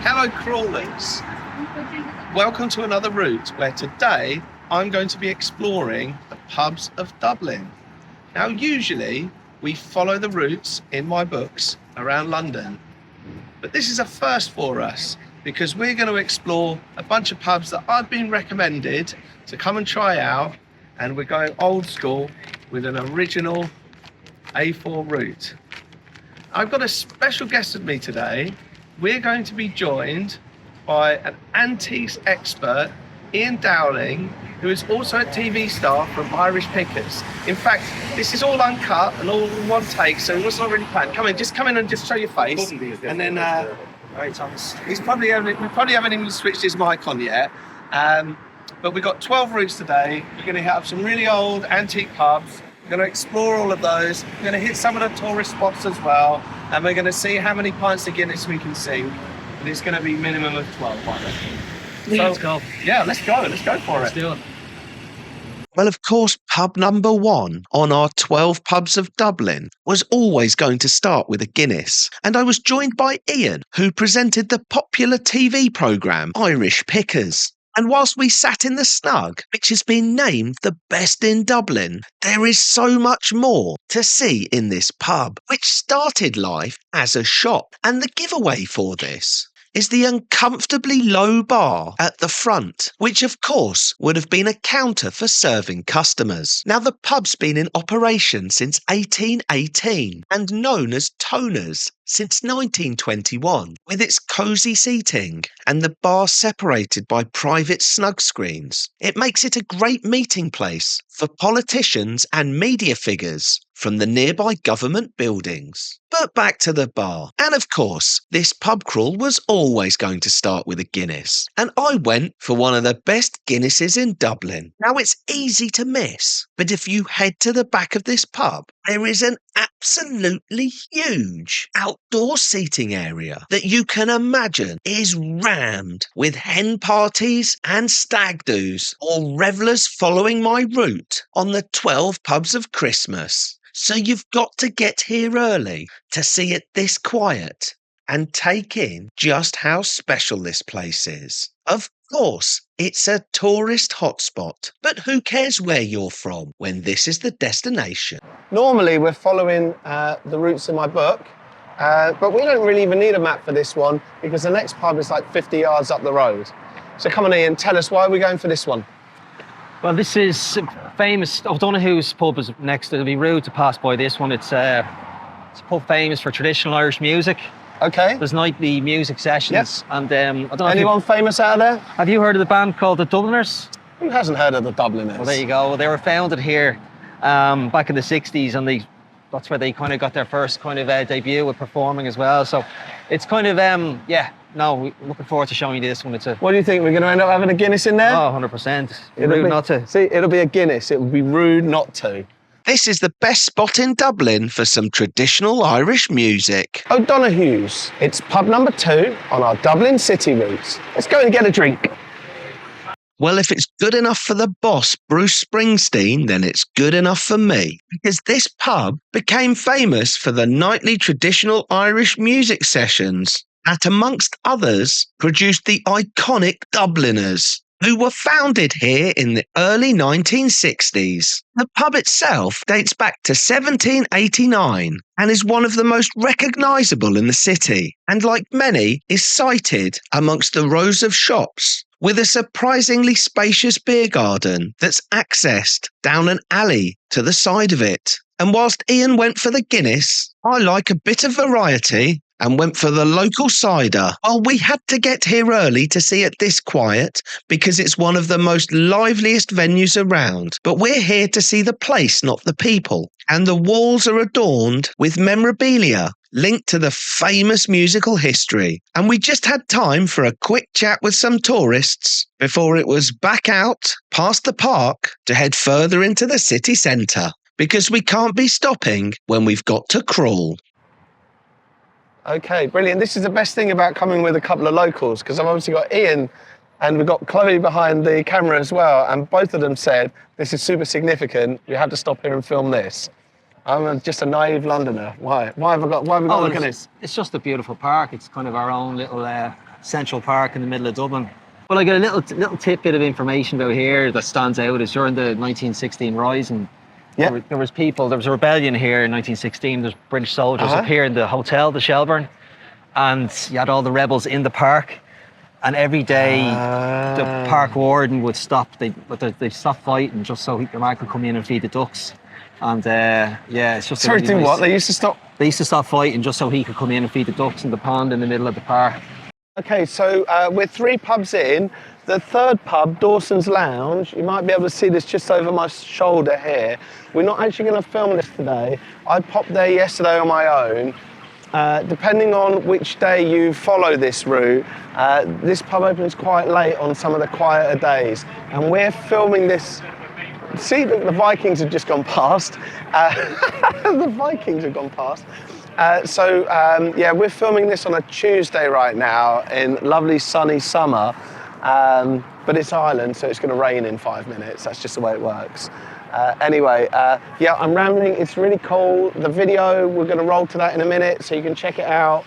Hello crawlers, welcome to another route where today I'm going to be exploring the pubs of Dublin. Now usually we follow the routes in my books around London, but this is a first for us because we're going to explore a bunch of pubs that I've been recommended to come and try out, and we're going old school with an original A4 route. I've got a special guest with me today. We're going to be joined by an antiques expert, Ian Dowling, who is also a TV star from Irish Pickers. In fact, this is all uncut and all in one take, so it was not really planned. Come in and just show your face. And then, right, Thomas. We probably haven't even switched his mic on yet. But we've got 12 routes today. We're going to have some really old antique pubs. We're going to explore all of those. We're going to hit some of the tourist spots as well. And we're going to see how many pints of Guinness we can sing. And it's going to be minimum of 12, I reckon. Let's go. Yeah, let's go. Let's go for it. Let's do it. Well, of course, pub number 1 on our 12 pubs of Dublin was always going to start with a Guinness. And I was joined by Ian, who presented the popular TV programme Irish Pickers. And whilst we sat in the Snug, which has been named the best in Dublin, there is so much more to see in this pub, which started life as a shop. And the giveaway for this is the uncomfortably low bar at the front, which of course would have been a counter for serving customers. Now, the pub's been in operation since 1818 and known as Toners since 1921, with its cosy seating and the bar separated by private snug screens. It makes it a great meeting place for politicians and media figures from the nearby government buildings. But back to the bar. And of course, this pub crawl was always going to start with a Guinness. And I went for one of the best Guinnesses in Dublin. Now, it's easy to miss, but if you head to the back of this pub, there is an absolutely huge outdoor seating area that you can imagine is rammed with hen parties and stag do's, or revellers following my route on the 12 pubs of Christmas. So you've got to get here early to see it this quiet and take in just how special this place is. Of course, it's a tourist hotspot, but who cares where you're from when this is the destination? Normally we're following the routes in my book, but we don't really even need a map for this one because the next pub is like 50 yards up the road. So come on, Ian, tell us why we're going for this one. Well, this is famous. O'Donoghue's pub is next. It'll be rude to pass by this one. It's a pub famous for traditional Irish music. Okay. There's nightly music sessions. Yes. And I don't know. Anyone famous out of there? Have you heard of the band called the Dubliners? Who hasn't heard of the Dubliners? Well, there you go. Well, they were founded here back in the 60s, and that's where they kind of got their first kind of debut with performing as well. So it's kind of, we're looking forward to showing you this one. What do you think? We're going to end up having a Guinness in there? Oh, 100%. Rude not to. See, it'll be a Guinness. It would be rude not to. This is the best spot in Dublin for some traditional Irish music. O'Donoghue's. It's pub number 2 on our Dublin city routes. Let's go and get a drink. Well, if it's good enough for the boss, Bruce Springsteen, then it's good enough for me. Because this pub became famous for the nightly traditional Irish music sessions that, amongst others, produced the iconic Dubliners, who were founded here in the early 1960s. The pub itself dates back to 1789 and is one of the most recognisable in the city, and like many, is sited amongst the rows of shops, with a surprisingly spacious beer garden that's accessed down an alley to the side of it. And whilst Ian went for the Guinness, I like a bit of variety and went for the local cider. Well, we had to get here early to see it this quiet because it's one of the most liveliest venues around. But we're here to see the place, not the people. And the walls are adorned with memorabilia linked to the famous musical history. And we just had time for a quick chat with some tourists before it was back out past the park to head further into the city centre, because we can't be stopping when we've got to crawl. Okay, brilliant. This is the best thing about coming with a couple of locals, because I've obviously got Ian and we've got Chloe behind the camera as well, and both of them said this is super significant. You have to stop here and film this. I'm just a naive Londoner. Why? Why have we got to look at this? It's just a beautiful park. It's kind of our own little Central Park in the middle of Dublin. Well, I got a little tidbit of information about here that stands out is during the 1916 Rising. Yeah. There was a rebellion here in 1916. There's British soldiers up here in the hotel, the Shelburne, and you had all the rebels in the park. And every day, the park warden would stop. They stopped fighting just so the man could come in and feed the ducks. And it's just. Sorry, do what? They used to stop. They used to stop fighting just so he could come in and feed the ducks in the pond in the middle of the park. Okay, so we're 3 pubs in. The third pub, Dawson's Lounge, you might be able to see this just over my shoulder here. We're not actually going to film this today. I popped there yesterday on my own. Depending on which day you follow this route, this pub opens quite late on some of the quieter days. And we're filming this. See, the Vikings have just gone past. The Vikings have gone past. We're filming this on a Tuesday right now in lovely sunny summer. But it's Ireland, so it's going to rain in 5 minutes. That's just the way it works. I'm rambling. It's really cool. The video, we're going to roll to that in a minute, so you can check it out.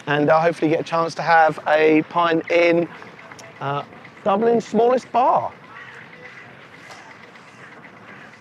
And hopefully get a chance to have a pint in Dublin's smallest bar.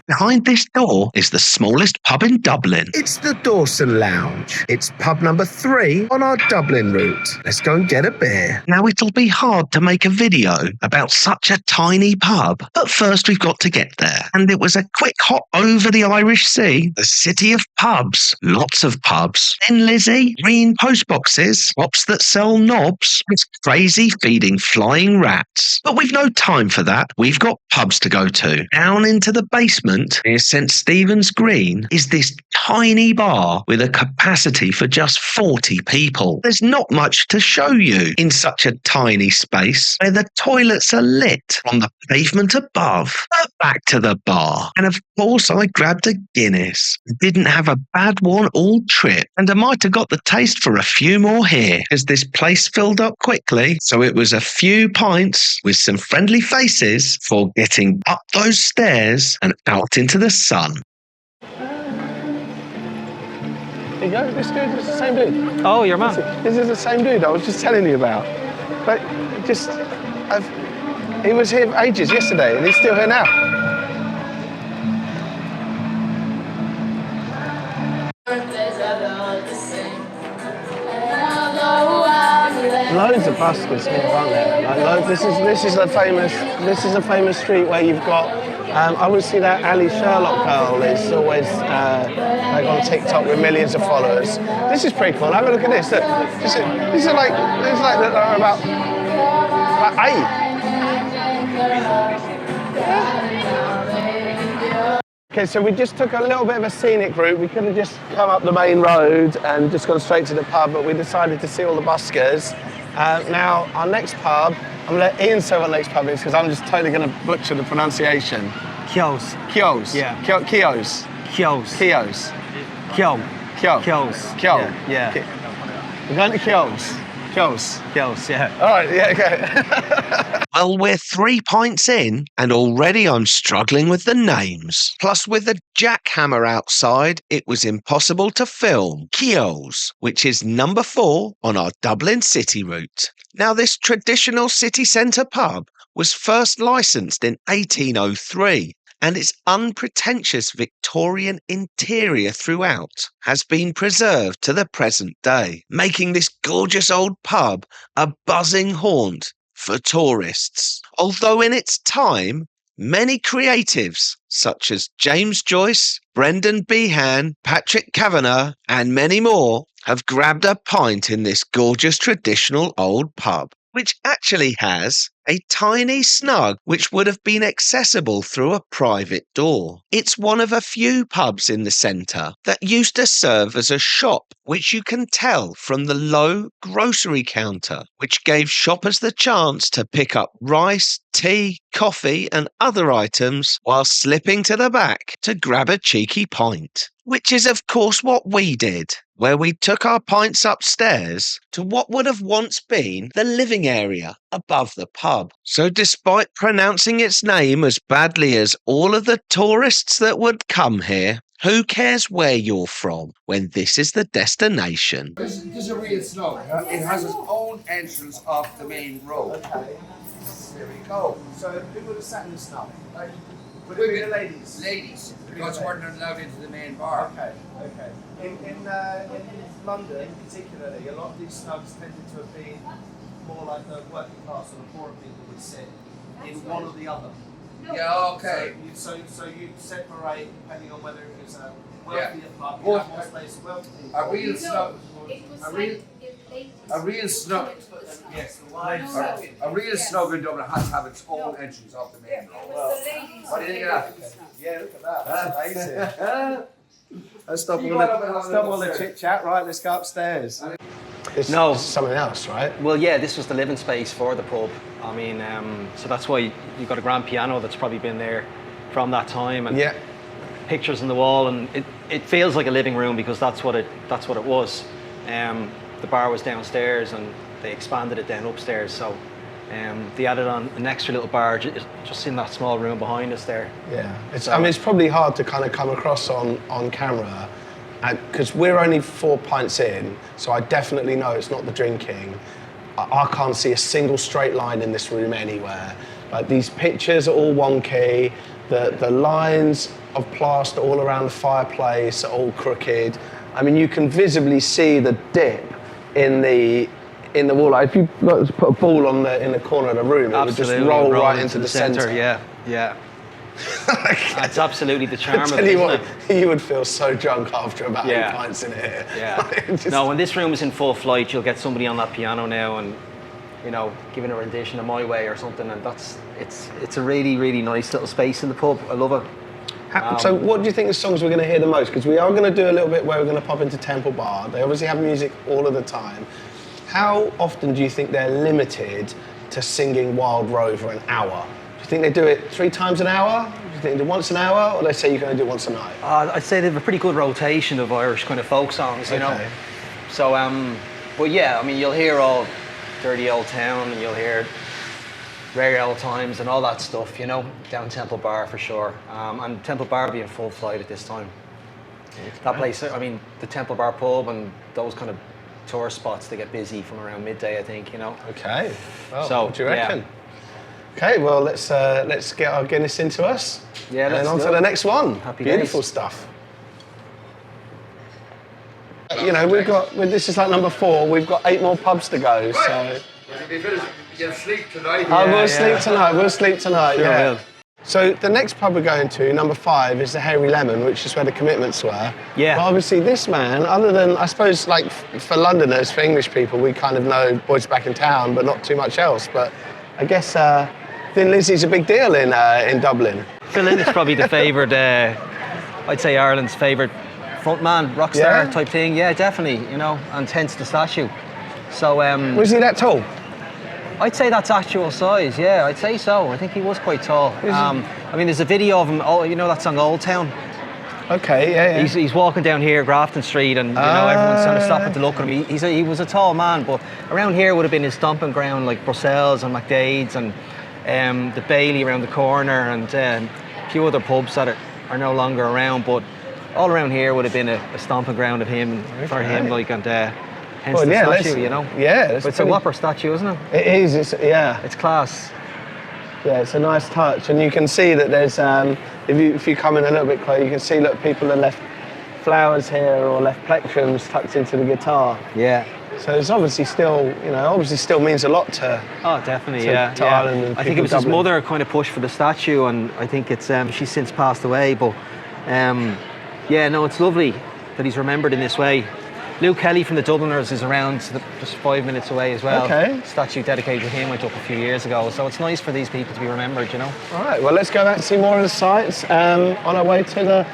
Behind this door is the smallest pub in Dublin. It's the Dawson Lounge. It's pub number 3 on our Dublin route. Let's go and get a beer. Now, it'll be hard to make a video about such a tiny pub, but first we've got to get there. And it was a quick hop over the Irish Sea, the city of pubs. Lots of pubs. Then Lizzy, green post boxes, shops that sell knobs. It's crazy feeding flying rats. But we've no time for that. We've got pubs to go to. Down into the basement near St Stephen's Green is this tiny bar with a capacity for just 40 people. There's not much to show you in such a tiny space where the toilets are lit from the pavement above. But back to the bar. And of course I grabbed a Guinness. Didn't have a bad one all trip, and I might have got the taste for a few more here as this place filled up quickly. So it was a few pints with some friendly faces for getting up those stairs and out into the sun. There you go, this dude is the same dude. Oh, your man. This is the same dude I was just telling you about. But he was here ages yesterday and he's still here now. Loads of buskers here, aren't there? This is a famous street where you've got. I would see that Ali Sherlock girl is always like on TikTok with millions of followers. This is pretty cool. Have a look at this. Look, these are like they're about 8. Okay, so we just took a little bit of a scenic route. We could have just come up the main road and just gone straight to the pub, but we decided to see all the buskers. Now, our next pub, I'm going to let Ian say what the next pub is because I'm just totally going to butcher the pronunciation. Kehoes. Kehoes. Yeah. Kehoes. Kehoes. Kehoes. Kehoes. Kehoes. Kehoes. Yeah. We're going to Kehoes. Kehoes. Kehoes, yeah. All right, yeah, okay. Well, we're 3 pints in, and already I'm struggling with the names. Plus, with the jackhammer outside, it was impossible to film. Kehoes, which is number 4 on our Dublin city route. Now, this traditional city centre pub was first licensed in 1803. And its unpretentious Victorian interior throughout has been preserved to the present day, making this gorgeous old pub a buzzing haunt for tourists. Although in its time, many creatives such as James Joyce, Brendan Behan, Patrick Kavanagh, and many more have grabbed a pint in this gorgeous traditional old pub, which actually has a tiny snug which would have been accessible through a private door. It's one of a few pubs in the centre that used to serve as a shop, which you can tell from the low grocery counter, which gave shoppers the chance to pick up rice, tea, coffee and other items while slipping to the back to grab a cheeky pint. Which is of course what we did, where we took our pints upstairs to what would have once been the living area above the pub. So despite pronouncing its name as badly as all of the tourists that would come here, Who cares where you're from when this is the destination? This is a real snug. It has its own entrance off the main road. Okay. There we go. So who would have sat in the snug? Would it Women. be the ladies? Ladies, because we're not allowed into the main bar. Okay. In London, particularly, a lot of these snugs tended to have been more like the working class or the poorer people would sit in one or the other. Yeah, okay. So you separate depending on whether it was a wealthier pub, Well, more space, wealthy people. A real snug. A real snug. Yes, the wives. A real snug in Dublin has to have its own entrance off the main road. What do you think of that? Yeah, look at that. That's amazing. Let's stop You all got up and have a the look upstairs. chit chat. Right, let's go upstairs. It's No. something else, right? Well, yeah, this was the living space for the pub. I mean, so that's why you've got a grand piano that's probably been there from that time, and Yeah. pictures on the wall, and it feels like a living room because that's what it was. The bar was downstairs, and they expanded it down upstairs. So they added on an extra little bar just in that small room behind us there. Yeah, I mean, it's probably hard to kind of come across on camera because we're only 4 pints in, so I definitely know it's not the drinking. I can't see a single straight line in this room anywhere. Like, these pictures are all wonky, the lines of plaster all around the fireplace are all crooked. I mean, you can visibly see the dip in the wall. Like, if you put a ball in the corner of the room, it would just roll right into the centre. Yeah. That's absolutely the charm I of tell it, you isn't what, you would feel so drunk after about 8 pints in here. Yeah. Just- No, when this room is in full flight, you'll get somebody on that piano now and, giving a rendition of My Way or something, and it's a really, really nice little space in the pub. I love it. So what do you think the songs we're going to hear the most? Because we are going to do a little bit where we're going to pop into Temple Bar. They obviously have music all of the time. How often do you think they're limited to singing Wild Rove for an hour? Do you think they do it 3 times an hour? Do you think they do it once an hour? Or they say you're going to do it once a night? I'd say they have a pretty good rotation of Irish kind of folk songs, you know. Okay. So, but yeah, I mean, you'll hear all Dirty Old Town, and you'll hear Rare Old Times and all that stuff, down Temple Bar for sure. And Temple Bar will be in full flight at this time. That place, I mean, the Temple Bar pub and those kind of tourist spots, they get busy from around midday, I think, Okay. Well, So, what do you reckon? Okay, well, let's get our Guinness into us. Yeah, and let's on do to it. the next one. Happy Beautiful days. stuff. This is like number 4. We've got 8 more pubs to go. So You'll sleep tonight. we'll sleep tonight. We'll sleep tonight. Sure yeah. will. So the next pub we're going to, number 5, is the Hairy Lemon, which is where the commitments were. Yeah. But obviously this man, other than, I suppose, like for Londoners, for English people, we kind of know Boys Back in Town, but not too much else. But I guess Thin Lizzy's a big deal in Dublin. Phil Lynn is probably the favoured, I'd say Ireland's favoured frontman, rock star Yeah? type thing. Yeah, definitely, and hence the statue. So Was he that tall? I'd say that's actual size, yeah, I'd say so. I think he was quite tall. I mean, there's a video of him, that song Old Town? Okay, yeah. He's walking down here, Grafton Street, and everyone's trying to stop at the look at him. He was a tall man, but around here would have been his stomping ground, like Brussels and McDade's and the Bailey around the corner, and a few other pubs that are no longer around, but all around here would have been a stomping ground of him, for him, like, and hence the statue, Yeah, But it's a whopper statue, isn't it? It is. It's class. Yeah, it's a nice touch, and you can see that there's if you come in a little bit closer, you can see that people have left flowers here or left plectrums tucked into the guitar. Yeah. So it's obviously still means a lot to. Oh, definitely, to yeah. Ireland and I think people it was his Dublin. mother kind of pushed for the statue, and I think it's she's since passed away. But it's lovely that he's remembered in this way. Luke Kelly from the Dubliners is around just 5 minutes away as well. Okay. Statue dedicated to him went up a few years ago, so it's nice for these people to be remembered, All right, well, let's go back and see more of the sights on our way to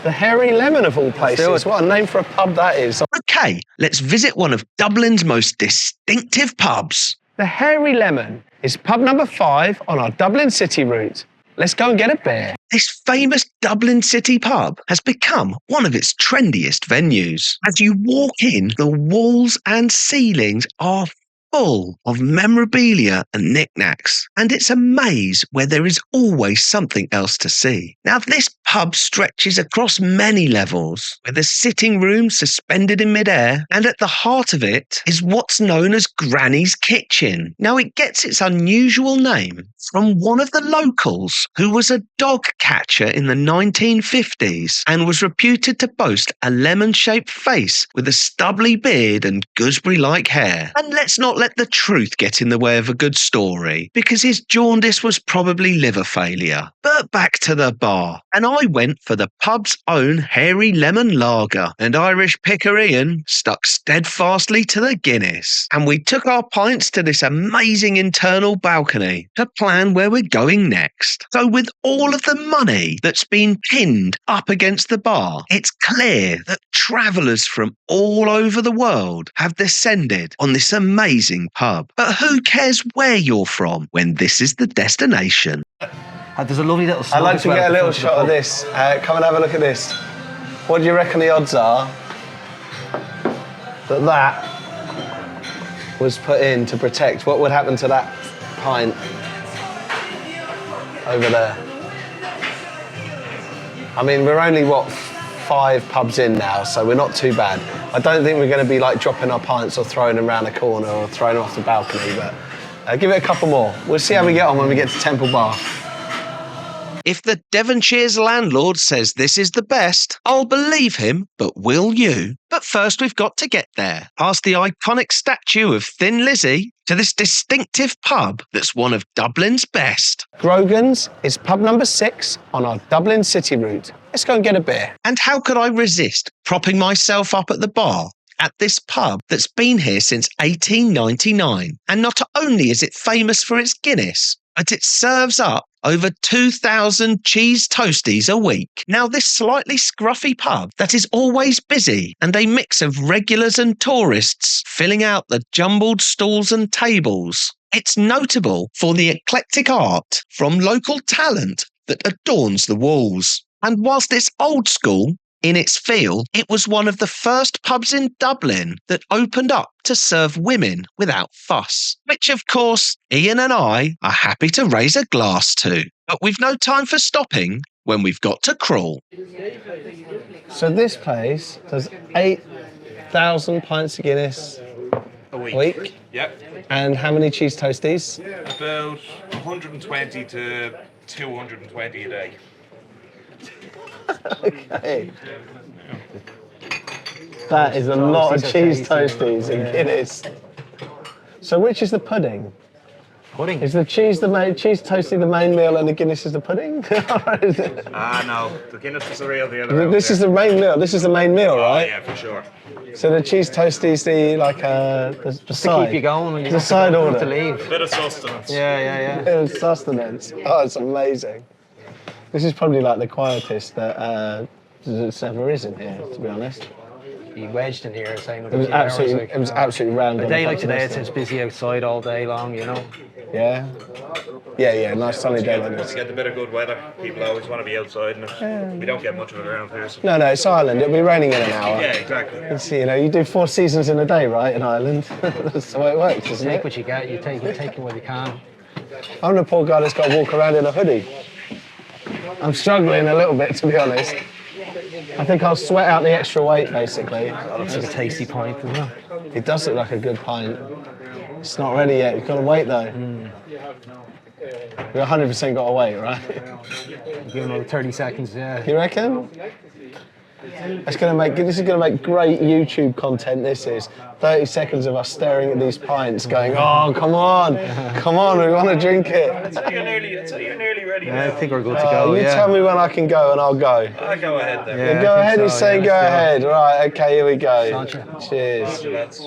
the Hairy Lemon of all places. What a name for a pub that is. Okay, let's visit one of Dublin's most distinctive pubs. The Hairy Lemon is pub number 5 on our Dublin City route. Let's go and get a beer. This famous Dublin City pub has become one of its trendiest venues. As you walk in, the walls and ceilings are full of memorabilia and knickknacks, and it's a maze where there is always something else to see. Now, this pub stretches across many levels, with a sitting room suspended in midair, and at the heart of it is what's known as Granny's Kitchen. Now, it gets its unusual name from one of the locals who was a dog catcher in the 1950s and was reputed to boast a lemon-shaped face with a stubbly beard and gooseberry-like hair. And let's not let the truth get in the way of a good story, because his jaundice was probably liver failure. But back to the bar, and I went for the pub's own hairy lemon lager, and Irish picker Ian stuck steadfastly to the Guinness. And we took our pints to this amazing internal balcony to plan where we're going next. So with all of the money that's been pinned up against the bar, it's clear that travellers from all over the world have descended on this amazing pub. But who cares where you're from when this is the destination? There's a lovely little I'd snug like as to well get at a the little front of the shot of pub. this. Come and have a look at this. What do you reckon the odds are that that was put in to protect? What would happen to that pint over there? I mean, we're only, 5 pubs in now, so we're not too bad. I don't think we're going to be like dropping our pints or throwing them around the corner or throwing them off the balcony, but give it a couple more. We'll see how we get on when we get to Temple Bar. If the Devonshire's landlord says this is the best, I'll believe him, but will you? But first we've got to get there, past the iconic statue of Thin Lizzy to this distinctive pub that's one of Dublin's best. Grogans is pub number 6 on our Dublin city route. Let's go and get a beer. And how could I resist propping myself up at the bar at this pub that's been here since 1899? And not only is it famous for its Guinness, but it serves up over 2,000 cheese toasties a week. Now, this slightly scruffy pub that is always busy and a mix of regulars and tourists filling out the jumbled stalls and tables. It's notable for the eclectic art from local talent that adorns the walls. And whilst it's old school in its feel, it was one of the first pubs in Dublin that opened up to serve women without fuss, which of course Ian and I are happy to raise a glass to. But we've no time for stopping when we've got to crawl. So this place does 8,000 pints of Guinness A week. Yep. And how many cheese toasties? About 120 to 220 a day. Okay. That is a lot of cheese toasties in Guinness. So which is the pudding? Pudding. Is the cheese toasty the main meal and the Guinness is the pudding? No, the Guinness is the real deal. This is the main meal. This is the main meal, Oh, right? yeah, for sure. So the cheese toasties, the side. Keep you going when you The side order. to leave. Bit of sustenance. Yeah. Sustenance. Oh, it's amazing. This is probably like the quietest that there's ever is in here, to be honest. You wedged in here saying It was absolutely random. A day like today, it's busy outside all day long, you know. Yeah. Nice sunny day like To this. get the bit of good weather, people always want to be outside, and we don't get much of it around here. So. No, it's Ireland. It'll be raining in an hour. Yeah, exactly. It's, you do 4 seasons in a day, right, in Ireland? That's the way it works, isn't Take it? what you get, you take it what you can. I'm the poor guy that's got to walk around in a hoodie. I'm struggling a little bit, to be honest. I think I'll sweat out the extra weight, basically. It's like a tasty pint as well. It does look like a good pint. It's not ready yet. You've got to wait, though. We've 100% got to wait, right? Give it another 30 seconds, yeah. You reckon? This is going to make great YouTube content. This is 30 seconds of us staring at these pints, going, "Oh, come on, we want to drink it." I'd say you're nearly ready I now. think we're good to go, You yeah. tell me when I can go, and I'll go. I'll go ahead then. Yeah, Go I think ahead, he's so, saying yeah, go let's ahead. Right, okay, here we go. Gotcha. Cheers. Lads.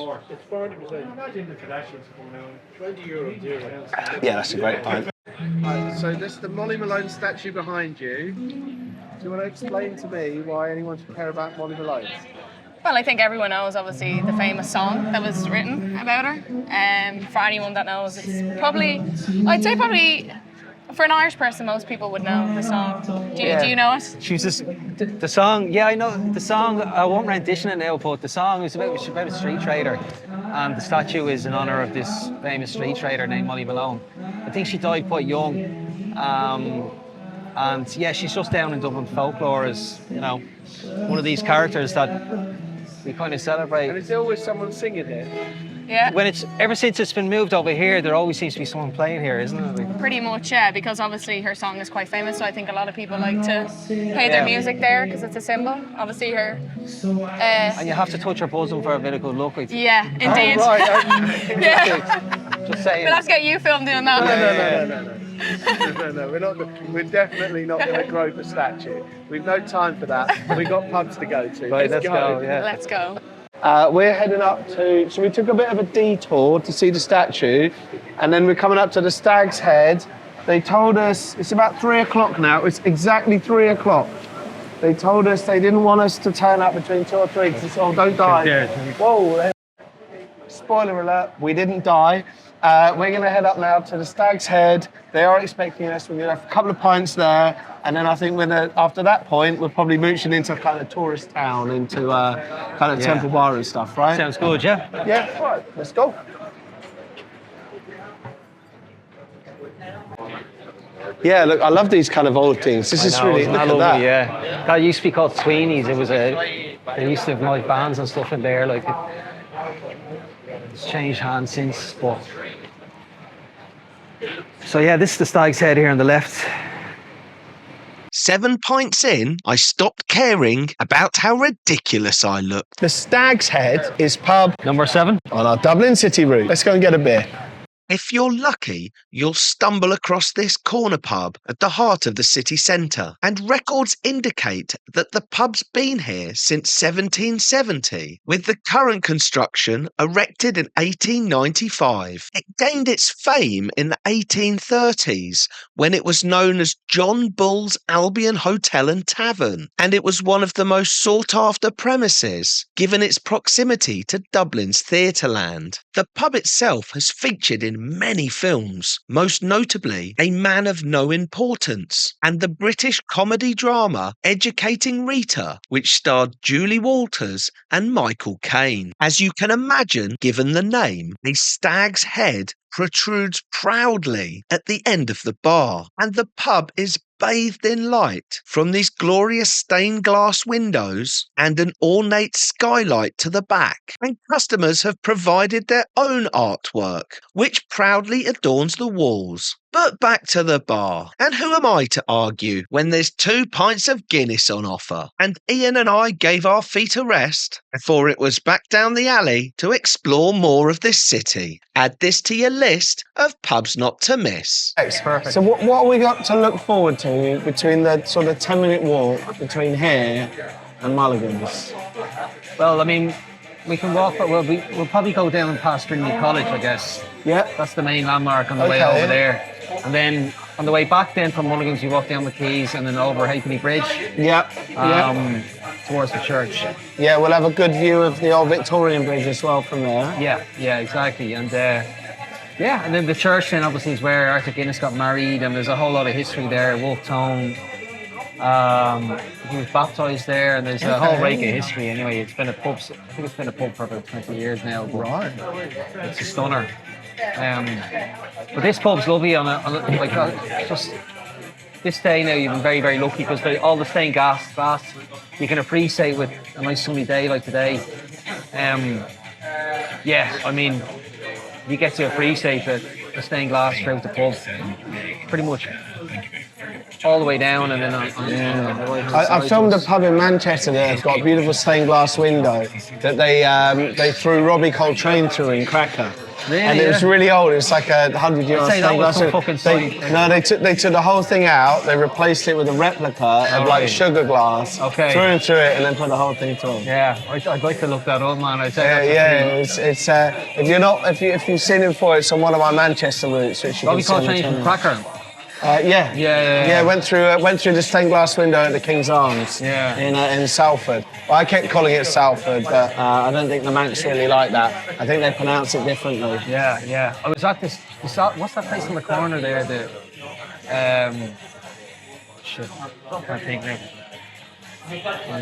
Yeah, that's a great pint. So this is the Molly Malone statue behind you. Do you want to explain to me why anyone should care about Molly Malone? Well, I think everyone knows, obviously, the famous song that was written about her. For anyone that knows, it's probably, I'd say probably For an Irish person, most people would know the song. Do you know it? She was just the song. Yeah, I know the song. I won't rendition it now, but the song is about a street trader, and the statue is in honor of this famous street trader named Malone. I think she died quite young, and yeah, she's just down in Dublin folklore as one of these characters that we kind of celebrate. And is there always someone singing there? Yeah. Ever since it's been moved over here, there always seems to be someone playing here, isn't it? Like, Pretty much, yeah, because obviously her song is quite famous, so I think a lot of people like to play their music there because it's a symbol. Obviously her... and you have to touch her bosom for a bit of good luck, I think. yeah, indeed. Oh, right. Yeah. Just saying. We'll have to get you filmed doing that. No, we're definitely not going to grope a statue. We've no time for that. We've got pubs to go to. Right, let's go, yeah. Let's go. We're heading up to, so we took a bit of a detour to see the statue, and then we're coming up to the Stag's Head. They told us, it's about 3 o'clock now, it's exactly 3 o'clock. They told us they didn't want us to turn up between 2 or 3, because it's, oh, don't die. Whoa, spoiler alert, we didn't die. We're going to head up now to the Stag's Head. They are expecting us. We're going to have a couple of pints there, and then I think after that point, we're probably mooching into kind of tourist town, into kind of Temple Bar and stuff, right? Sounds good, yeah? Yeah, right, let's go. Yeah, look, I love these kind of old things. This is really, isn't look that at lovely, that. yeah. That used to be called Sweeney's. They used to have live bands and stuff in there. Like, it's changed hands since, but... So yeah, this is the Stag's Head here on the left. 7 pints in, I stopped caring about how ridiculous I looked. The Stag's Head is pub Number 7. on our Dublin city route. Let's go and get a beer. If you're lucky, you'll stumble across this corner pub at the heart of the city centre, and records indicate that the pub's been here since 1770, with the current construction erected in 1895. It gained its fame in the 1830s when it was known as John Bull's Albion Hotel and Tavern, and it was one of the most sought-after premises, given its proximity to Dublin's Theatreland. The pub itself has featured in many films, most notably A Man of No Importance and the British comedy drama Educating Rita, which starred Julie Walters and Michael Caine. As you can imagine, given the name, a stag's head protrudes proudly at the end of the bar, and the pub is bathed in light from these glorious stained glass windows and an ornate skylight to the back, and customers have provided their own artwork, which proudly adorns the walls. But back to the bar, and who am I to argue when there's 2 pints of Guinness on offer? And Ian and I gave our feet a rest before it was back down the alley to explore more of this city. Add this to your list of pubs not to miss. Perfect. So what have we got to look forward to between the sort of 10-minute walk between here and Mulligan's? Well, I mean, we can walk, but we'll probably go down past Trinity College, I guess. Yeah. That's the main landmark on the way over there. And then on the way back then from Mulligan's, you walk down the quays and then over Halfpenny Bridge. Yeah. Towards the church. Yeah, we'll have a good view of the old Victorian Bridge as well from there. Yeah, exactly. And and then the church then obviously is where Arthur Guinness got married, and there's a whole lot of history there. Wolfe Tone, he was baptised there, and there's a whole rake of history anyway. It's been a pub, I think it's been a pub for about 20 years now. Right. It's a stunner. But this pub's lovely just this day now. You've been very, very lucky because all the stained glass you can appreciate with a nice sunny day like today. I mean, you get to appreciate the stained glass throughout the pub, pretty much all the way down, and then on the right hand I side filmed to a us. pub in Manchester there. It's got a beautiful stained glass window that they threw Robbie Coltrane through in Cracker. Really, and it was really old. It's like a 100-year-old I'd say that stained was glass. some fucking sight. No, they took the whole thing out. They replaced it with a replica of like sugar glass. Okay. Threw it through it and then put the whole thing through. Yeah, I'd like to look that up, man. I'd say It's if you've seen it before, it's on one of my Manchester routes, which you Robbie can see on the Coltrane from channel. Cracker. Yeah. Went through the stained glass window at the King's Arms. Yeah. In Salford. Well, I kept calling it Salford, but I don't think the Manx really like that. I think they pronounce it differently. Yeah. I was at what's that place on the corner there? Shit, I can't think now.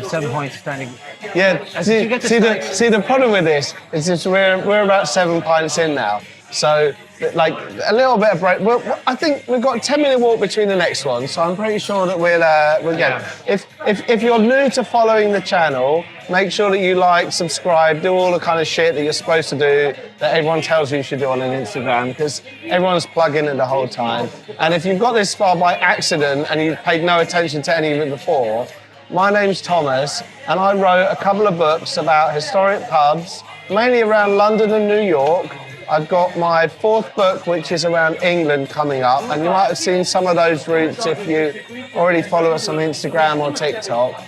7 points standing. Yeah, see the problem with this is just we're about 7 pints in now. So, like, a little bit of break. I think we've got a 10-minute walk between the next one, so I'm pretty sure that we'll get it. If you're new to following the channel, make sure that you like, subscribe, do all the kind of shit that you're supposed to do, that everyone tells you should do on an Instagram, because everyone's plugging it the whole time. And if you've got this far by accident and you've paid no attention to any of it before, my name's Thomas, and I wrote a couple of books about historic pubs, mainly around London and New York. I've got my 4th book, which is around England, coming up, and you might have seen some of those routes if you already follow us on Instagram or TikTok.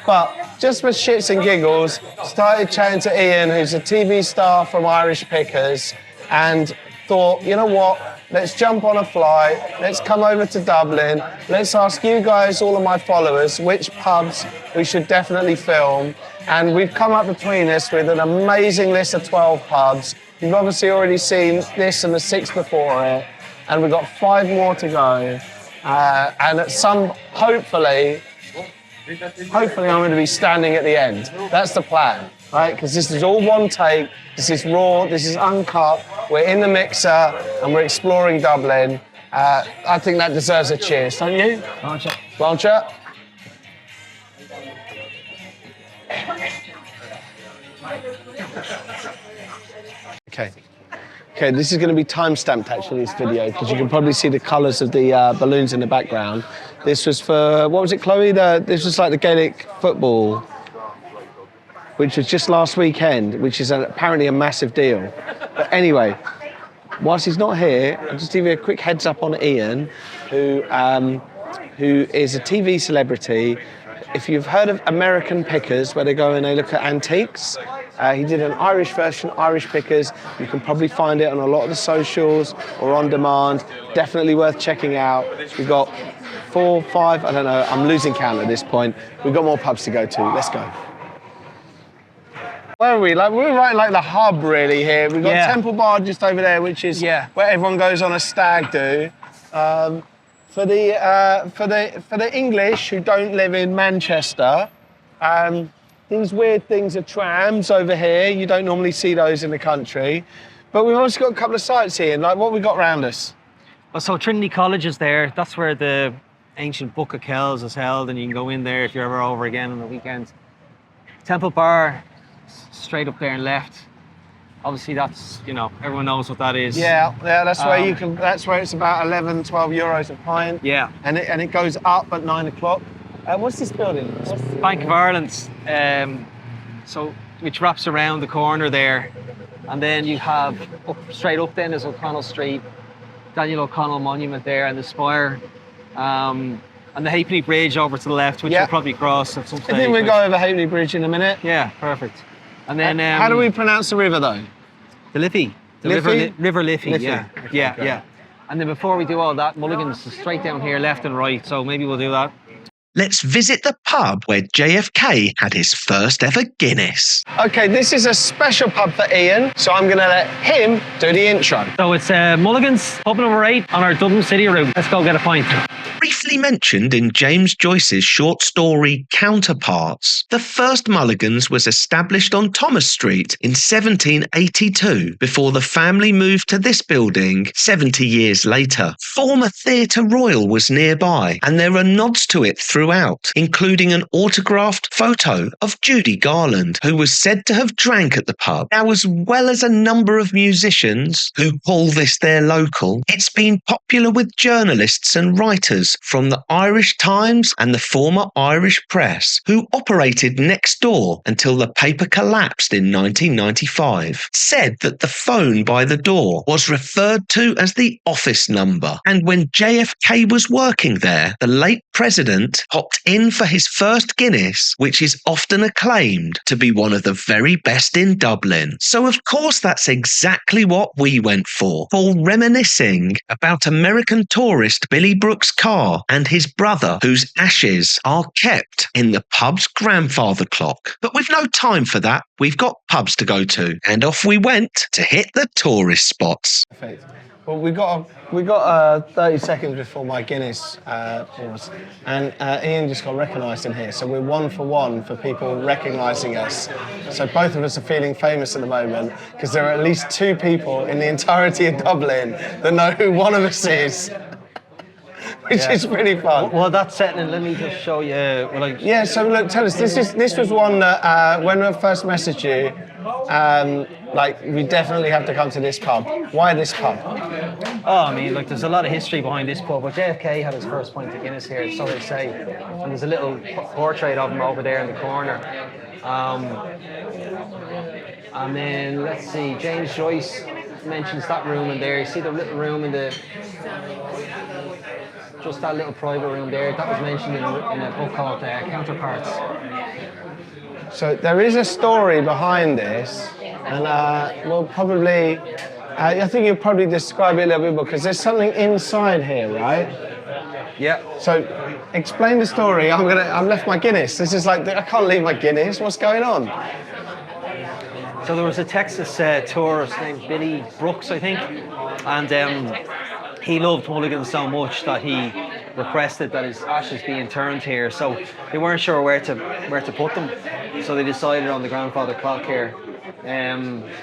But just for shits and giggles, started chatting to Ian, who's a TV star from Irish Pickers, and thought, you know what, let's jump on a flight, let's come over to Dublin, let's ask you guys, all of my followers, which pubs we should definitely film. And we've come up between us with an amazing list of 12 pubs. You've obviously already seen this and the 6 before it, and we've got 5 more to go. And at hopefully I'm going to be standing at the end. That's the plan, right? Because this is all one take, this is raw, this is uncut, we're in the mixer, and we're exploring Dublin. I think that deserves a cheers, don't you? Won't you? Okay, this is going to be time-stamped actually, this video, because you can probably see the colours of the balloons in the background. This was for, what was it, Chloe? This was like the Gaelic football, which was just last weekend, which is apparently a massive deal. But anyway, whilst he's not here, I'll just give you a quick heads up on Ian, who is a TV celebrity. If you've heard of American Pickers, where they go and they look at antiques, he did an Irish version, Irish Pickers. You can probably find it on a lot of the socials or on demand. Definitely worth checking out. We've got 4, 5, I don't know, I'm losing count at this point. We've got more pubs to go to. Let's go. Where are we? Like, we're right like the hub really here. We've got Temple Bar just over there, which is where everyone goes on a stag do. For the English who don't live in Manchester, these weird things are trams over here. You don't normally see those in the country. But we've also got a couple of sites here. Like, what we got around us? Well, so Trinity College is there. That's where the ancient Book of Kells is held, and you can go in there if you're ever over again on the weekend. Temple Bar, straight up there and left. Obviously, that's, you know, everyone knows what that is. Yeah, that's where you can. That's where it's about 11, 12 euros a pint. Yeah. And it goes up at 9 o'clock. What's this building? Bank of Ireland, which wraps around the corner there, and then you have straight up then is O'Connell Street, Daniel O'Connell Monument there, and the spire, and the Halfpenny Bridge over to the left, which we'll probably cross at some stage. I think we'll go over Halfpenny Bridge in a minute. Yeah, perfect. And then how do we pronounce the river though? The Liffey. River Liffey. Liffey. Yeah. And then before we do all that, Mulligan's is straight down here, left and right. So maybe we'll do that. Let's visit the pub where JFK had his first ever Guinness. Okay, this is a special pub for Ian, so I'm going to let him do the intro. So it's Mulligan's, pub number 8 on our Dublin City route. Let's go get a pint. Briefly mentioned in James Joyce's short story Counterparts, the first Mulligan's was established on Thomas Street in 1782 before the family moved to this building 70 years later. Former Theatre Royal was nearby, and there are nods to it throughout, including an autographed photo of Judy Garland, who was said to have drank at the pub. Now, as well as a number of musicians who call this their local, it's been popular with journalists and writers from the Irish Times and the former Irish Press, who operated next door until the paper collapsed in 1995, said that the phone by the door was referred to as the office number. And when JFK was working there, the late president hopped in for his first Guinness, which is often acclaimed to be one of the very best in Dublin. So of course that's exactly what we went for reminiscing about American tourist Billy Brooks' car and his brother, whose ashes are kept in the pub's grandfather clock. But we've no time for that. We've got pubs to go to, and off we went to hit the tourist spots. Perfect. Well, we got 30 seconds before my Guinness pause, and Ian just got recognised in here. So we're 1 for 1 for people recognising us. So both of us are feeling famous at the moment because there are at least 2 people in the entirety of Dublin that know who one of us is, which is pretty fun. Well, that's setting. Let me just show you. Yeah. So look, tell us. This was one that when I first messaged you. We definitely have to come to this pub. Why this pub? Oh, I mean, there's a lot of history behind this pub. But JFK had his first pint of Guinness here, so they say. And there's a little portrait of him over there in the corner. And then, let's see, James Joyce mentions that room in there. You see the little room in the... Just that little private room there. That was mentioned in a book called Counterparts. So there is a story behind this, and we'll probably, I think you'll probably describe it a little bit more, because there's something inside here, right? Yeah. So explain the story. I've left my Guinness. This is like, I can't leave my Guinness. What's going on? So there was a Texas tourist named Billy Brooks, I think, and he loved Mulligan so much that he requested that his ashes be interred here. So they weren't sure where to put them, so they decided on the grandfather clock here.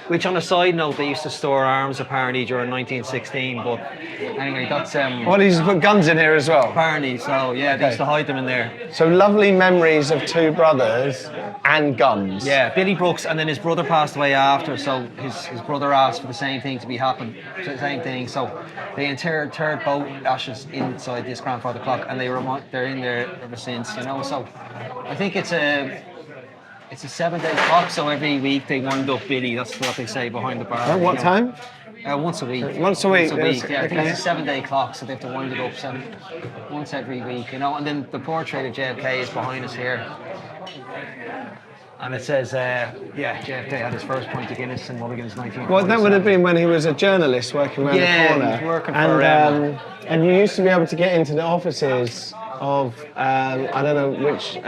Which, on a side note, they used to store arms apparently during 1916. But anyway, that's Well, he used to put guns in here as well. apparently. So yeah, they used to hide them in there. So lovely memories of 2 brothers and guns. Yeah, Billy Brooks, and then his brother passed away after, so his brother asked for the same thing to be happen, the same thing. So they interred both ashes inside this grandfather clock, and they're in there ever since, you know. So I think it's a 7-day clock, so every week they wind up Billy. That's what they say behind the bar. At what time? Once a week. Once a week. Yeah, I think it's a 7-day clock, so they have to wind it up once every week, you know. And then the portrait of JFK is behind us here. And it says, JFK had his first pint of Guinness in Mulligan's 1947. Well, that would have been when he was a journalist working around the corner. Yeah, he was working for... And you used to be able to get into the offices of, I don't know which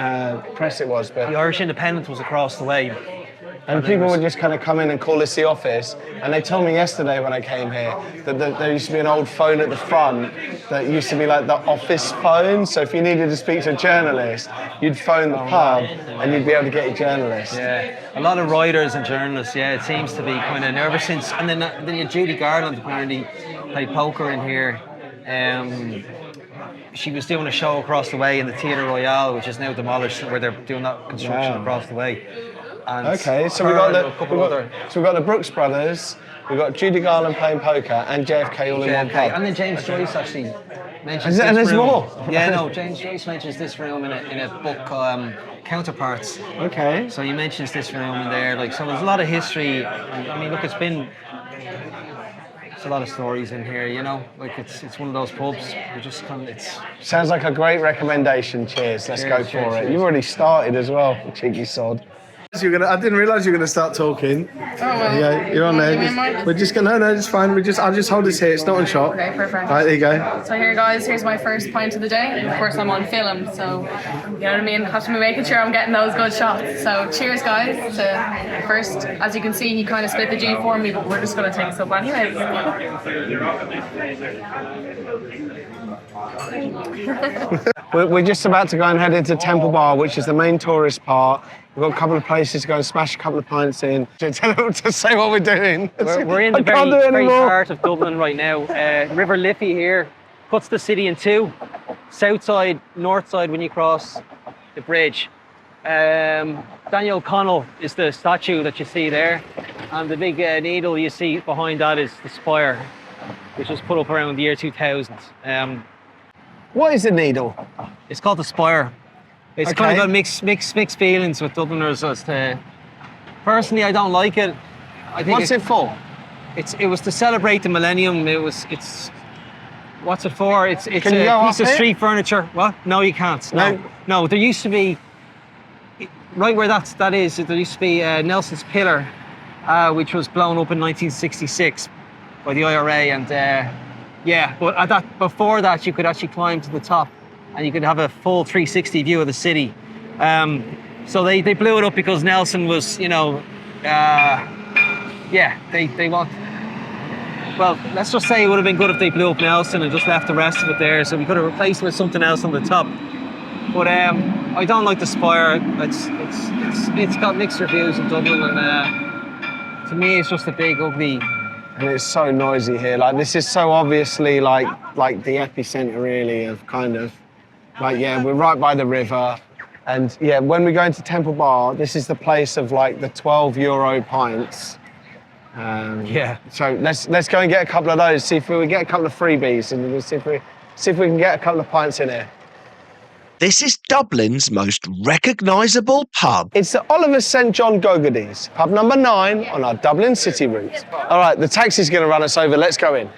press it was, but... The Irish Independent was across the way. And people would just kind of come in and call this the office. And they told me yesterday when I came here that there used to be an old phone at the front that used to be like the office phone. So if you needed to speak to a journalist, you'd phone the pub and you'd be able to get a journalist. Yeah, a lot of writers and journalists, yeah, it seems to be kind of nervous since. And then you had Judy Garland apparently played poker in here. She was doing a show across the way in the Theatre Royale, which is now demolished, where they're doing that construction across the way. And okay, so we've got the Brooks brothers, we've got Judy Garland playing poker, and JFK all in one pub. And then James Joyce actually mentions and this there's room. more. Yeah, no, James Joyce mentions this room in a book called Counterparts. Okay. So he mentions this room in there, so there's a lot of history. I mean, look, there's a lot of stories in here, you know. It's one of those pubs. You just Sounds like a great recommendation. Cheers. Let's go for it. Cheers. You've already started as well, cheeky sod. I didn't realise you were going to start talking. Oh, well. Yeah, you're on there. We're just going to, no, it's fine. I'll just hold this here. It's not on shot. Okay, perfect. Right, there you go. So here, guys, here's my first pint of the day. And of course, I'm on film, so you know what I mean? Have to be making sure I'm getting those good shots. So cheers, guys. To first, as you can see, he kind of split the G for me, but we're just going to take a sip anyway. We're just about to go and head into Temple Bar, which is the main tourist part. We've got a couple of places to go and smash a couple of pints in. Tell them to say what we're doing. We're in the very heart of Dublin right now. River Liffey here cuts the city in two. South side, north side when you cross the bridge. Daniel O'Connell is the statue that you see there. And the big needle you see behind that is the spire, which was put up around the year 2000. What is the needle? It's called the spire. It's kind of got mixed feelings with Dubliners as to. Personally, I don't like it. What's it for? It was to celebrate the millennium. It's. What's it for? It's a piece of street furniture. What? No, you can't. No. There used to be. Right where that is. There used to be Nelson's Pillar, which was blown up in 1966 by the IRA, and but before that, you could actually climb to the top and you could have a full 360 view of the city. So they blew it up because Nelson was, they want. Well, let's just say it would have been good if they blew up Nelson and just left the rest of it there, so we could have replaced it with something else on the top. But I don't like the spire. It's got mixed reviews in Dublin, and to me, it's just a big ugly. And it's so noisy here. Like, this is so obviously like the epicenter, really, of kind of we're right by the river, and when we go into Temple Bar, this is the place of like the €12 pints. So let's go and get a couple of those. See if we get a couple of freebies, and we'll see if we can get a couple of pints in here. This is Dublin's most recognisable pub. It's the Oliver St John Gogarty's, pub number 9 on our Dublin city route. All right, the taxi's going to run us over. Let's go in.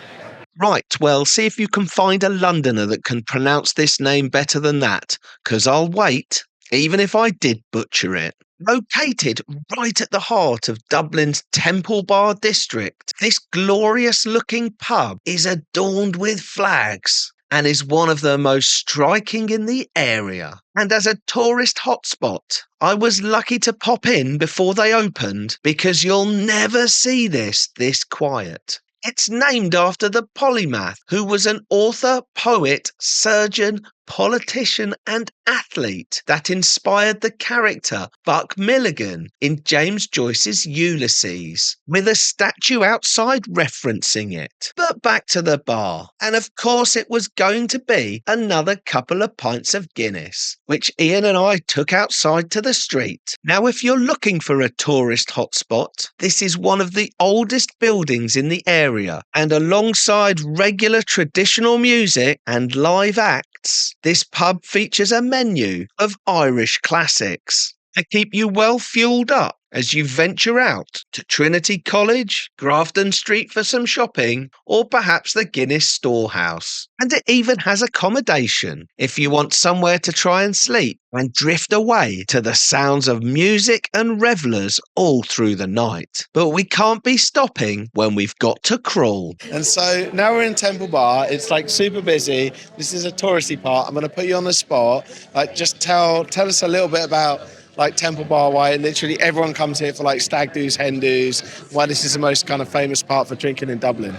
Right, well, see if you can find a Londoner that can pronounce this name better than that, 'cause I'll wait, even if I did butcher it. Located right at the heart of Dublin's Temple Bar district, this glorious-looking pub is adorned with flags and is one of the most striking in the area. And as a tourist hotspot, I was lucky to pop in before they opened, because you'll never see this quiet. It's named after the polymath who was an author, poet, surgeon, politician and athlete that inspired the character Buck Mulligan in James Joyce's Ulysses, with a statue outside referencing it. But back to the bar, and of course it was going to be another couple of pints of Guinness, which Ian and I took outside to the street. Now, if you're looking for a tourist hotspot, this is one of the oldest buildings in the area, and alongside regular traditional music and live acts, this pub features a menu of Irish classics to keep you well fueled up as you venture out to Trinity College, Grafton Street for some shopping, or perhaps the Guinness storehouse. And it even has accommodation if you want somewhere to try and sleep and drift away to the sounds of music and revellers all through the night. But we can't be stopping when we've got to crawl. And so now we're in Temple Bar. It's like super busy. This is a touristy part. I'm going to put you on the spot. Like, just tell us a little bit about like Temple Bar, why literally everyone comes here for like stag do's, hen do's, why this is the most kind of famous part for drinking in Dublin.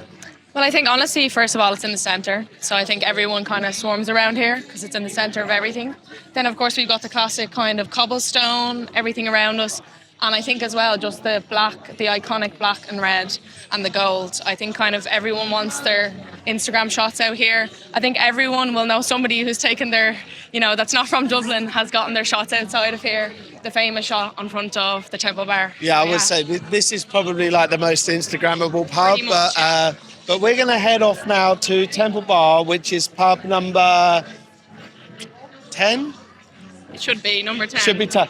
Well, I think honestly, first of all, it's in the centre. So I think everyone kind of swarms around here because it's in the centre of everything. Then, of course, we've got the classic kind of cobblestone, everything around us. And I think as well, just the black, the iconic black and red and the gold. I think kind of everyone wants their Instagram shots out here. I think everyone will know somebody who's taken their, that's not from Dublin, has gotten their shots outside of here. The famous shot on front of the Temple Bar. Yeah, I would say this is probably like the most Instagrammable pub. But we're going to head off now to Temple Bar, which is pub number 10. It should be number 10. Should be 10.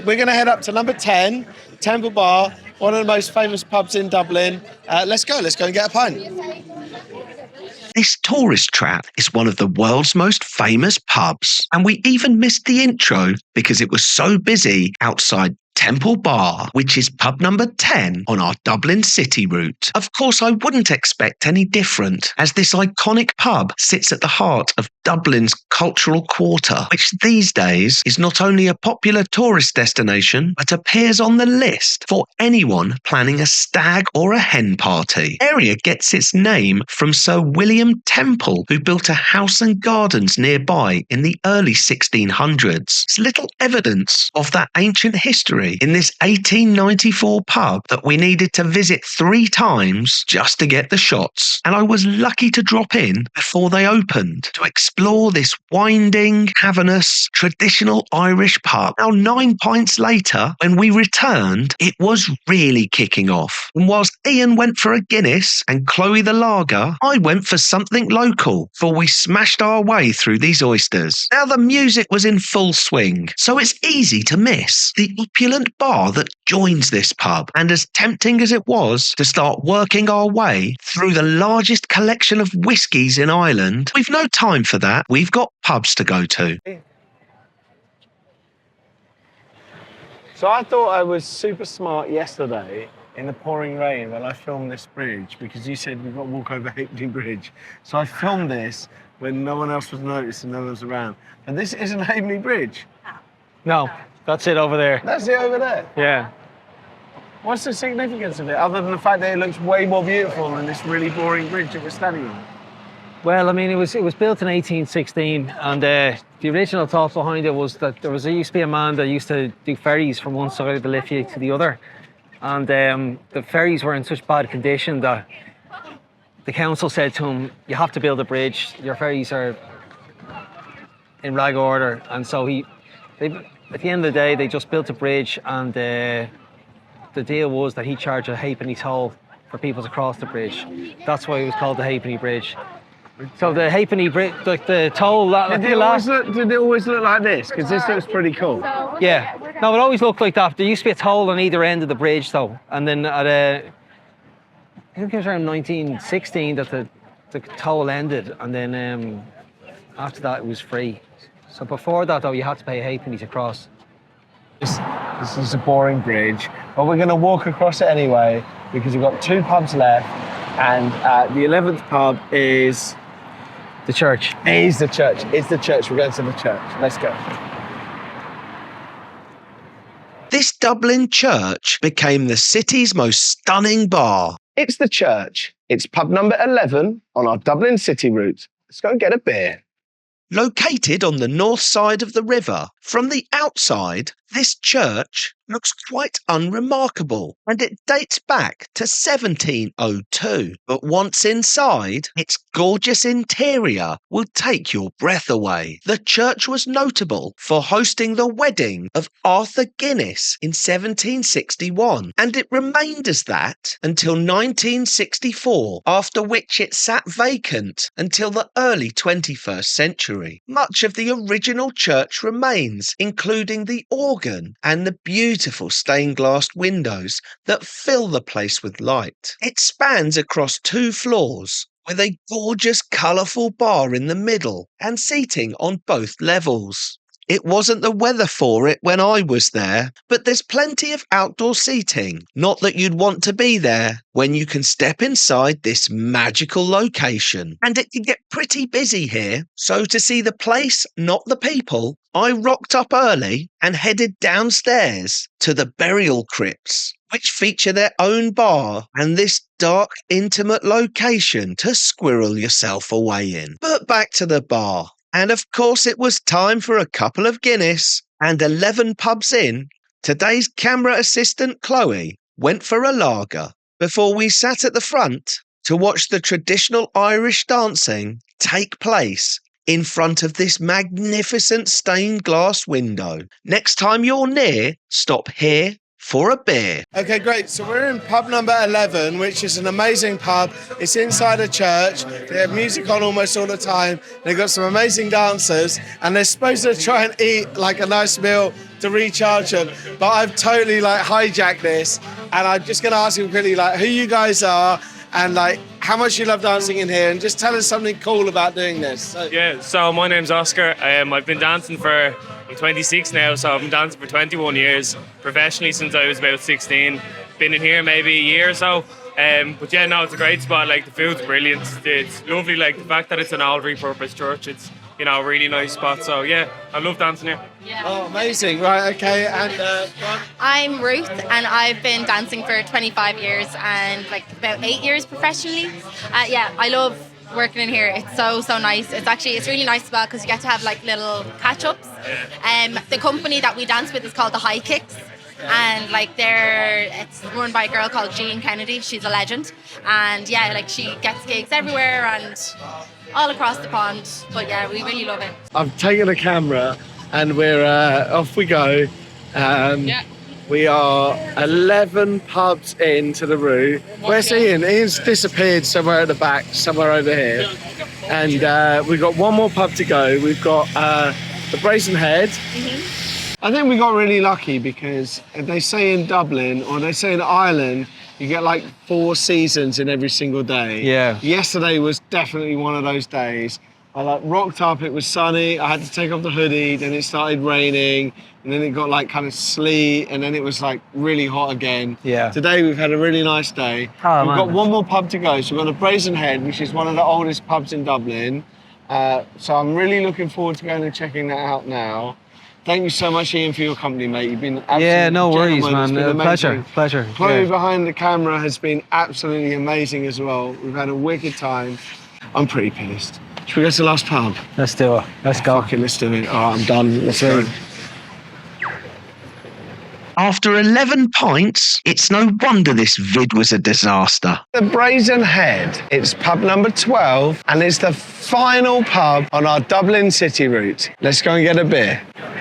We're going to head up to number 10, Temple Bar, one of the most famous pubs in Dublin. Let's go and get a pint. This tourist trap is one of the world's most famous pubs, and we even missed the intro because it was so busy outside Temple Bar, which is pub number 10 on our Dublin city route. Of course, I wouldn't expect any different, as this iconic pub sits at the heart of Dublin's cultural quarter, which these days is not only a popular tourist destination, but appears on the list for anyone planning a stag or a hen party. The area gets its name from Sir William Temple, who built a house and gardens nearby in the early 1600s. There's little evidence of that ancient history in this 1894 pub that we needed to visit 3 times just to get the shots. And I was lucky to drop in before they opened to explore this winding, cavernous, traditional Irish pub. Now, 9 pints later, when we returned, it was really kicking off. And whilst Ian went for a Guinness and Chloe the lager, I went for something local, for we smashed our way through these oysters. Now, the music was in full swing, so it's easy to miss the opulent bar that joins this pub, and as tempting as it was to start working our way through the largest collection of whiskies in Ireland, we've no time for that. We've got pubs to go to. So I thought I was super smart yesterday in the pouring rain while I filmed this bridge because you said we've got to walk over Halfpenny Bridge. So I filmed this when no one else was noticed and no one was around. And this isn't Halfpenny Bridge. No, that's it over there. That's it over there. Yeah. What's the significance of it, other than the fact that it looks way more beautiful than this really boring bridge that we're standing on? Well, I mean, it was built in 1816, and the original thought behind it was that there used to be a man that used to do ferries from one side of the Liffey to the other, and the ferries were in such bad condition that the council said to him, "You have to build a bridge. Your ferries are in rag order," and so at the end of the day, they just built a bridge, and the deal was that he charged a halfpenny toll for people to cross the bridge. That's why it was called the Halfpenny Bridge. So the halfpenny bridge, like the toll. Did it always look like this? Because this looks pretty cool. Yeah. No, it always looked like that. There used to be a toll on either end of the bridge, though, and then I think it was around 1916 that the toll ended, and then after that it was free. So before that, though, you had to pay a halfpenny to cross. This is a boring bridge, but we're going to walk across it anyway because we've got 2 pubs left, and the 11th pub is The church. It's the church. It's the church. We're going to the church. Let's go. This Dublin church became the city's most stunning bar. It's the church. It's pub number 11 on our Dublin city route. Let's go and get a beer. Located on the north side of the river, from the outside, this church looks quite unremarkable, and it dates back to 1702. But once inside, its gorgeous interior will take your breath away. The church was notable for hosting the wedding of Arthur Guinness in 1761, and it remained as that until 1964, after which it sat vacant until the early 21st century. Much of the original church remains, including the organ and the beautiful stained glass windows that fill the place with light. It spans across 2 floors, with a gorgeous colourful bar in the middle and seating on both levels. It wasn't the weather for it when I was there, but there's plenty of outdoor seating. Not that you'd want to be there when you can step inside this magical location. And it can get pretty busy here, so to see the place, not the people, I rocked up early and headed downstairs to the burial crypts, which feature their own bar and this dark, intimate location to squirrel yourself away in. But back to the bar. And of course it was time for a couple of Guinness, and 11 pubs in, today's camera assistant Chloe went for a lager before we sat at the front to watch the traditional Irish dancing take place in front of this magnificent stained glass window. Next time you're near, stop here for a beer. Okay, great. So we're in pub number 11, which is an amazing pub. It's inside a church. They have music on almost all the time. They've got some amazing dancers, and they're supposed to try and eat like a nice meal to recharge them. But I've totally hijacked this, and I'm just going to ask you quickly who you guys are and how much you love dancing in here, and just tell us something cool about doing this. So my name's Oscar. I've been dancing I'm 26 now, so I've been dancing for 21 years, professionally since I was about 16. Been in here maybe a year or so. But yeah, no, it's a great spot. The food's brilliant. It's lovely. The fact that it's an all repurposed church, it's a really nice spot. So yeah, I love dancing here. Yeah. Oh, amazing. Right, okay. And I'm Ruth, and I've been dancing for 25 years and about 8 years professionally. Yeah, I love working in here. It's so nice. It's really nice as well because you get to have little catch-ups. The company that we dance with is called the High Kicks, and it's run by a girl called Jean Kennedy. She's a legend, and yeah, she gets gigs everywhere and all across the pond. But yeah, we really love it. I've taken a camera and we're off we go. Yeah. We are 11 pubs into the route. Where's Ian? Ian's disappeared somewhere at the back, somewhere over here. And we've got one more pub to go. We've got the Brazen Head. Mm-hmm. I think we got really lucky because they say in Dublin, or they say in Ireland, you get 4 seasons in every single day. Yeah. Yesterday was definitely one of those days. I like rocked up, it was sunny, I had to take off the hoodie, then it started raining, and then it got like kind of sleet, and then it was like really hot again. Yeah. Today we've had a really nice day. Oh, We've man. got one more pub to go, so we've got a Brazen Head, which is one of the oldest pubs in Dublin. So I'm really looking forward to going and checking that out now. Thank you so much, Ian, for your company, mate. You've been absolutely Yeah, no worries, gentleman. It's man. been amazing. Pleasure. Chloe Yeah. behind the camera has been absolutely amazing as well. We've had a wicked time. I'm pretty pissed. Should we go to the last pub? Let's do it. Let's go. Fuck it, let's do it. All right, I'm done. Let's go. After 11 pints, it's no wonder this vid was a disaster. The Brazen Head. It's pub number 12, and it's the final pub on our Dublin city route. Let's go and get a beer.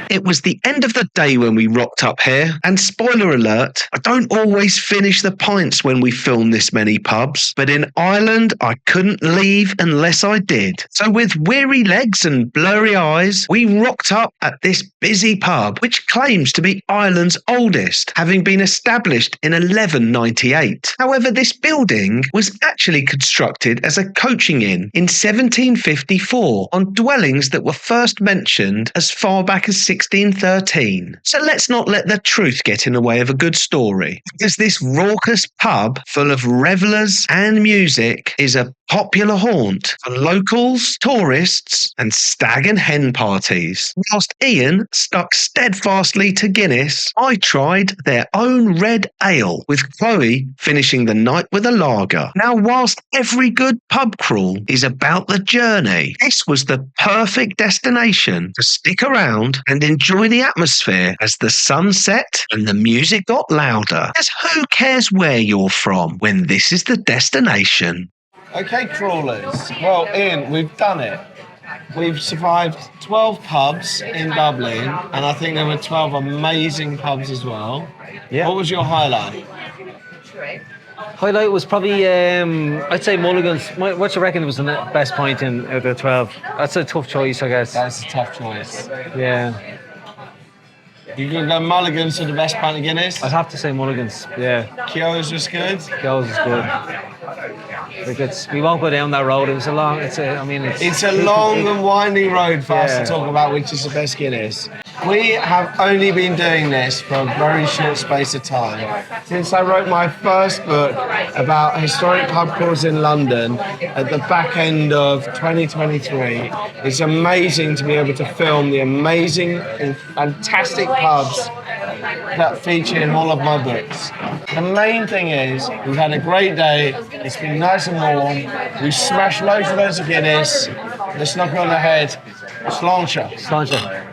It was the end of the day when we rocked up here, and spoiler alert, I don't always finish the pints when we film this many pubs, but in Ireland I couldn't leave unless I did. So with weary legs and blurry eyes, we rocked up at this busy pub, which claims to be Ireland's oldest, having been established in 1198. However, this building was actually constructed as a coaching inn in 1754 on dwellings that were first mentioned as far back as 1613. So let's not let the truth get in the way of a good story, because this raucous pub full of revellers and music is a popular haunt for locals, tourists, and stag and hen parties. Whilst Ian stuck steadfastly to Guinness, I tried their own red ale, with Chloe finishing the night with a lager. Now, whilst every good pub crawl is about the journey, this was the perfect destination to stick around and enjoy the atmosphere as the sun set and the music got louder. As who cares where you're from when this is the destination? Okay, crawlers. Well, Ian, we've done it. We've survived 12 pubs in Dublin, and I think there were 12 amazing pubs as well. Yeah. What was your highlight? Highlight was probably, I'd say Mulligan's. What you reckon was the best pint in out of the 12? That's a tough choice, I guess. That's a tough choice. Yeah. You can go Mulligan's for the best pint of Guinness. I'd have to say Mulligan's. Yeah. Kehoes was good. Kehoes is good. We won't go down that road. It's a long. It's It's a long and winding road for us to talk about which is the best Guinness. We have only been doing this for a very short space of time. Since I wrote my first book about historic pub crawls in London at the back end of 2023, it's amazing to be able to film the amazing and fantastic pubs that feature in all of my books. The main thing is, we've had a great day, it's been nice and warm, we've smashed loads of Guinness, let's knock it on the head, sláinte. Sláinte.